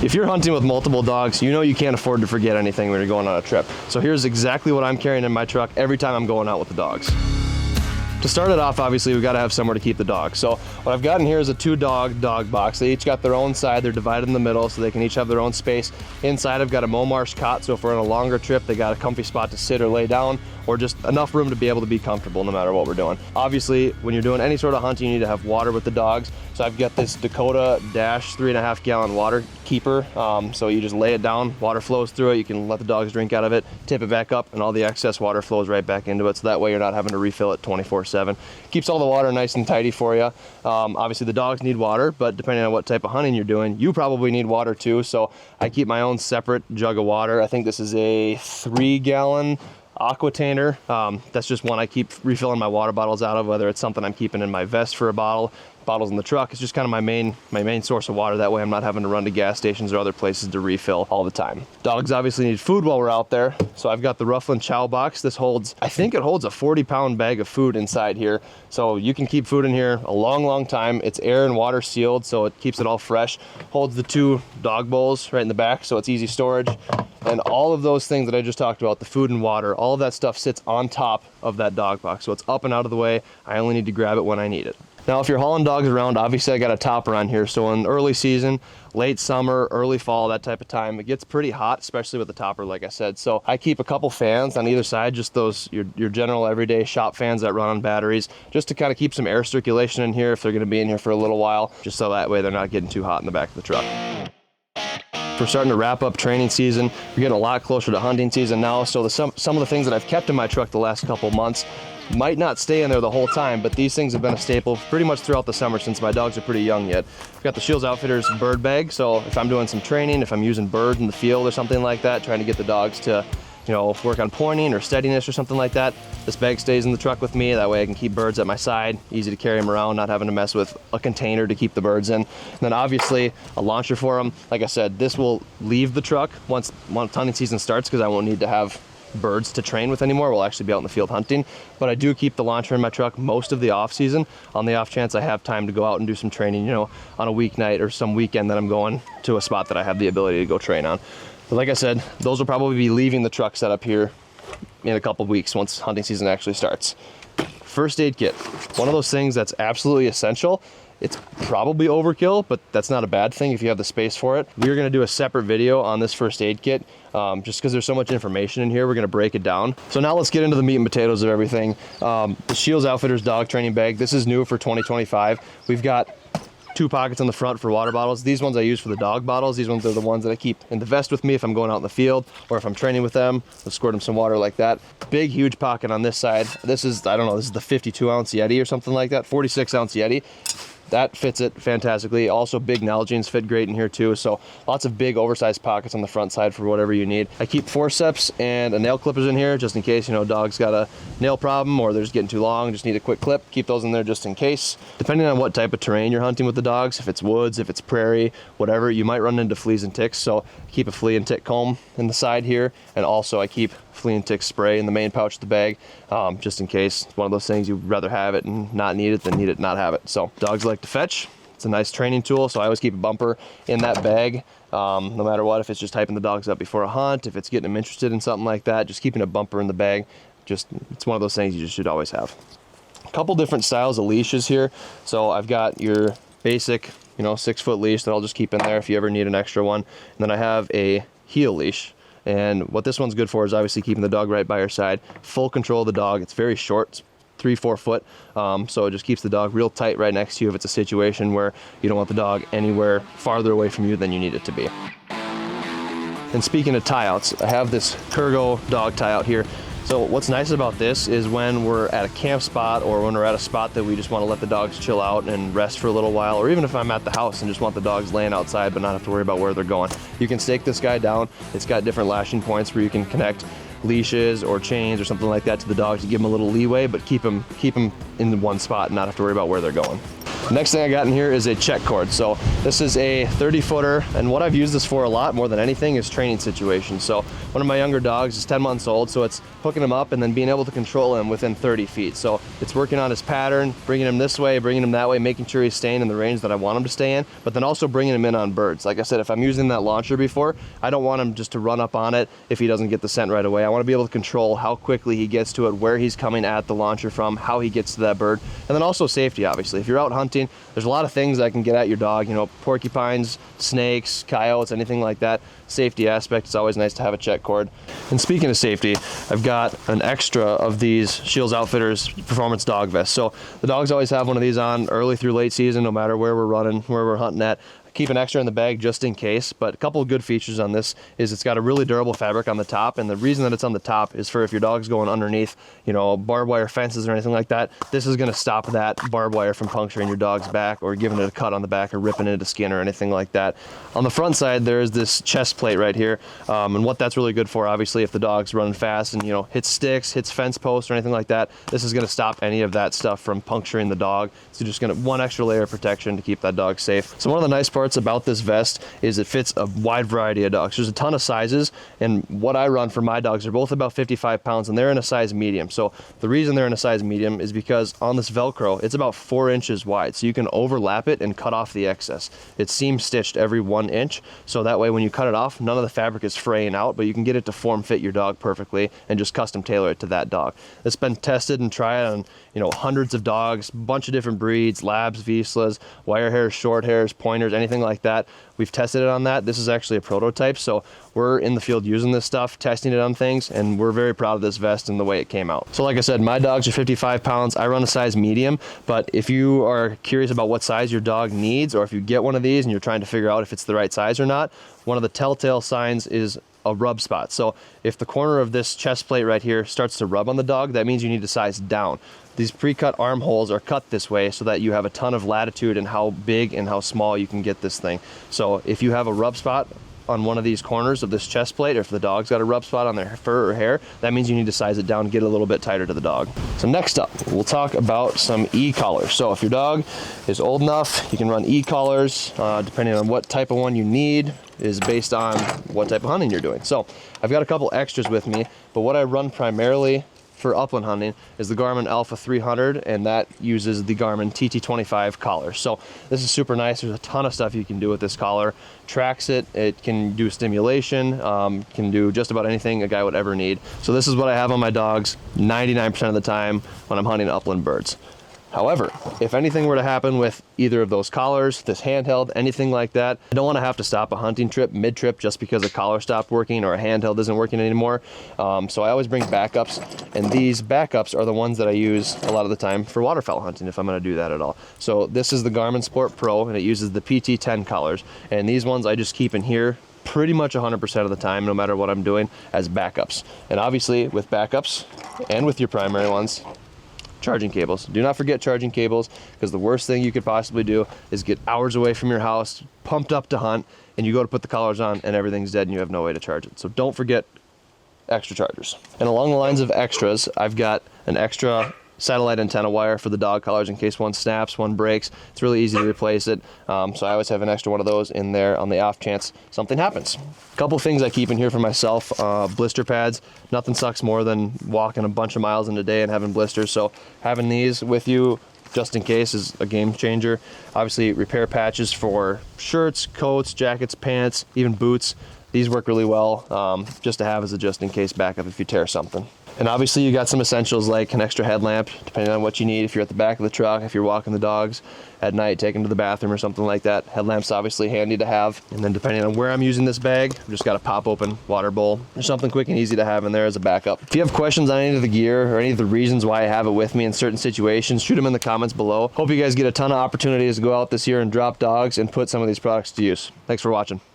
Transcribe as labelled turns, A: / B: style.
A: If you're hunting with multiple dogs, you know you can't afford to forget anything when you're going on a trip. So here's exactly what I'm carrying in my truck every time I'm going out with the dogs. To start it off, obviously, we gotta have somewhere to keep the dogs. So what I've got in here is a 2-dog dog box. They each got their own side. They're divided in the middle, so they can each have their own space. Inside, I've got a Momarsh cot, so if we're on a longer trip, they got a comfy spot to sit or lay down, or just enough room to be able to be comfortable no matter what we're doing. Obviously, when you're doing any sort of hunting, you need to have water with the dogs. So I've got this Dakota Dash 3.5 gallon water keeper. So you just lay it down, water flows through it. You can let the dogs drink out of it, tip it back up, and all the excess water flows right back into it. So that way you're not having to refill it 24/7. Keeps all the water nice and tidy for you. Obviously the dogs need water, but depending on what type of hunting you're doing, you probably need water too. So I keep my own separate jug of water. I think this is a 3-gallon Aquatainer. That's just one I keep refilling my water bottles out of, whether it's something I'm keeping in my vest for a bottle, bottles in the truck. It's just kind of my main source of water. That way I'm not having to run to gas stations or other places to refill all the time. Dogs obviously need food while we're out there. So I've got the Rufflin Chow box. This holds, I think it holds a 40-pound bag of food inside here. So you can keep food in here a long time. It's air and water sealed, so it keeps it all fresh. Holds the 2 dog bowls right in the back, so it's easy storage. And all of those things that I just talked about, the food and water, all of that stuff sits on top of that dog box. So it's up and out of the way. I only need to grab it when I need it. Now, if you're hauling dogs around, obviously I got a topper on here. So in early season, late summer, early fall, that type of time, it gets pretty hot, especially with the topper, like I said. So I keep a couple fans on either side, just those, your general everyday shop fans that run on batteries, just to kind of keep some air circulation in here if they're gonna be in here for a little while, just so that way they're not getting too hot in the back of the truck. We're starting to wrap up training season. We're getting a lot closer to hunting season now. So some of the things that I've kept in my truck the last couple months might not stay in there the whole time, but these things have been a staple pretty much throughout the summer since my dogs are pretty young yet. I've got the SCHEELS Outfitters bird bag. So if I'm doing some training, if I'm using bird in the field or something like that, trying to get the dogs to, you know, work on pointing or steadiness or something like that, this bag stays in the truck with me. That way I can keep birds at my side, easy to carry them around, not having to mess with a container to keep the birds in. And then obviously a launcher for them. Like I said, this will leave the truck once hunting season starts, because I won't need to have birds to train with anymore. We'll actually be out in the field hunting, but I do keep the launcher in my truck most of the off season, on the off chance I have time to go out and do some training, you know, on a weeknight or some weekend that I'm going to a spot that I have the ability to go train on. But like I said, those will probably be leaving the truck setup here in a couple of weeks once hunting season actually starts. First aid kit, one of those things that's absolutely essential. It's probably overkill, but that's not a bad thing if you have the space for it. We're gonna do a separate video on this first aid kit, just because there's so much information in here. We're gonna break it down. So now let's get into the meat and potatoes of everything. The SCHEELS Outfitters dog training bag. This is new for 2025. We've got 2 pockets on the front for water bottles. These ones I use for the dog bottles. These ones are the ones that I keep in the vest with me if I'm going out in the field, or if I'm training with them, I'll squirt them some water like that. Big, huge pocket on this side. This is, I don't know, this is the 52-ounce Yeti or something like that, 46-ounce Yeti. That fits it fantastically. Also, big Nalgene's fit great in here too. So lots of big oversized pockets on the front side for whatever you need. I keep forceps and a nail clippers in here just in case, you know, dog's got a nail problem or they're just getting too long, just need a quick clip. Keep those in there just in case. Depending on what type of terrain you're hunting with the dogs, if it's woods, if it's prairie, whatever, you might run into fleas and ticks. So keep a flea and tick comb in the side here. And also I keep flea and tick spray in the main pouch of the bag, just in case. It's one of those things you'd rather have it and not need it than need it and not have it. So dogs like to fetch. It's a nice training tool, so I always keep a bumper in that bag, no matter what. If it's just hyping the dogs up before a hunt, if it's getting them interested in something like that, just keeping a bumper in the bag, it's one of those things you just should always have. A couple different styles of leashes here. So I've got your basic, you know, 6-foot leash that I'll just keep in there if you ever need an extra one. And then I have a heel leash. And what this one's good for is obviously keeping the dog right by your side, full control of the dog. It's very short, it's 3-4 foot, so it just keeps the dog real tight right next to you if it's a situation where you don't want the dog anywhere farther away from you than you need it to be. And speaking of tie outs, I have this Kurgo dog tie out here. So what's nice about this is when we're at a camp spot or when we're at a spot that we just want to let the dogs chill out and rest for a little while, or even if I'm at the house and just want the dogs laying outside but not have to worry about where they're going, you can stake this guy down. It's got different lashing points where you can connect leashes or chains or something like that to the dogs to give them a little leeway, but keep them in one spot and not have to worry about where they're going. Next thing I got in here is a check cord. So this is a 30-footer, and what I've used this for a lot more than anything is training situations. So one of my younger dogs is 10 months old, so it's hooking him up and then being able to control him within 30 feet. So it's working on his pattern, bringing him this way, bringing him that way, making sure he's staying in the range that I want him to stay in, but then also bringing him in on birds. Like I said, if I'm using that launcher before, I don't want him just to run up on it if he doesn't get the scent right away. I want to be able to control how quickly he gets to it, where he's coming at the launcher from, how he gets to that bird, and then also safety, obviously. If you're out hunting, there's a lot of things that can get at your dog, you know, porcupines, snakes, coyotes, anything like that. Safety aspect, it's always nice to have a check cord. And speaking of safety, I've got an extra of these SCHEELS Outfitters performance dog vests. So the dogs always have one of these on early through late season, no matter where we're running, where we're hunting at. Keep an extra in the bag just in case, but a couple of good features on this is it's got a really durable fabric on the top, and the reason that it's on the top is for if your dog's going underneath, you know, barbed wire fences or anything like that, this is going to stop that barbed wire from puncturing your dog's back or giving it a cut on the back or ripping into skin or anything like that. On the front side, there's this chest plate right here, and what that's really good for, obviously, if the dog's running fast and, you know, hits sticks, hits fence posts or anything like that, this is going to stop any of that stuff from puncturing the dog. So just going to one extra layer of protection to keep that dog safe. So one of the nice parts about this vest is it fits a wide variety of dogs. There's a ton of sizes, and what I run for my dogs are both about 55 pounds, and they're in a size medium. So the reason they're in a size medium is because on this Velcro, it's about 4 inches wide, so you can overlap it and cut off the excess. It's seam stitched every 1 inch, so that way when you cut it off, none of the fabric is fraying out, but you can get it to form fit your dog perfectly and just custom tailor it to that dog. It's been tested and tried on, you know, hundreds of dogs, a bunch of different breeds, labs, Vizslas, wire hairs, short hairs, pointers, anything like that. We've tested it on that. This is actually a prototype, so we're in the field using this stuff, testing it on things, and we're very proud of this vest and the way it came out. So like I said, my dogs are 55 pounds. I run a size medium, but if you are curious about what size your dog needs, or if you get one of these and you're trying to figure out if it's the right size or not, one of the telltale signs is a rub spot. So if the corner of this chest plate right here starts to rub on the dog, that means you need to size down. These pre-cut arm holes are cut this way so that you have a ton of latitude in how big and how small you can get this thing. So if you have a rub spot on one of these corners of this chest plate, or if the dog's got a rub spot on their fur or hair, that means you need to size it down and get a little bit tighter to the dog. So next up, we'll talk about some e-collars. So if your dog is old enough, you can run e-collars, depending on what type of one you need is based on what type of hunting you're doing. So I've got a couple extras with me, but what I run primarily for upland hunting is the Garmin Alpha 300, and that uses the Garmin TT25 collar. So this is super nice. There's a ton of stuff you can do with this collar. Tracks it, it can do stimulation, can do just about anything a guy would ever need. So this is what I have on my dogs 99% of the time when I'm hunting upland birds. However, if anything were to happen with either of those collars, this handheld, anything like that, I don't want to have to stop a hunting trip mid-trip just because a collar stopped working or a handheld isn't working anymore. So I always bring backups, and these backups are the ones that I use a lot of the time for waterfowl hunting if I'm going to do that at all. So this is the Garmin Sport Pro, and it uses the PT10 collars, and these ones I just keep in here pretty much 100% of the time, no matter what I'm doing, as backups. And obviously with backups and with your primary ones, charging cables. Do not forget charging cables, because the worst thing you could possibly do is get hours away from your house, pumped up to hunt, and you go to put the collars on and everything's dead and you have no way to charge it. So don't forget extra chargers. And along the lines of extras, I've got an extra satellite antenna wire for the dog collars in case one snaps, one breaks. It's really easy to replace it. So I always have an extra one of those in there on the off chance something happens. A couple things I keep in here for myself, blister pads. Nothing sucks more than walking a bunch of miles in a day and having blisters. So having these with you just in case is a game changer. Obviously repair patches for shirts, coats, jackets, pants, even boots. These work really well just to have as a just in case backup if you tear something. And obviously you got some essentials like an extra headlamp, depending on what you need. If you're at the back of the truck, if you're walking the dogs at night, taking them to the bathroom or something like that, headlamp's obviously handy to have. And then depending on where I'm using this bag, I've just got a pop open water bowl or something quick and easy to have in there as a backup. If you have questions on any of the gear or any of the reasons why I have it with me in certain situations, shoot them in the comments below. Hope you guys get a ton of opportunities to go out this year and drop dogs and put some of these products to use. Thanks for watching.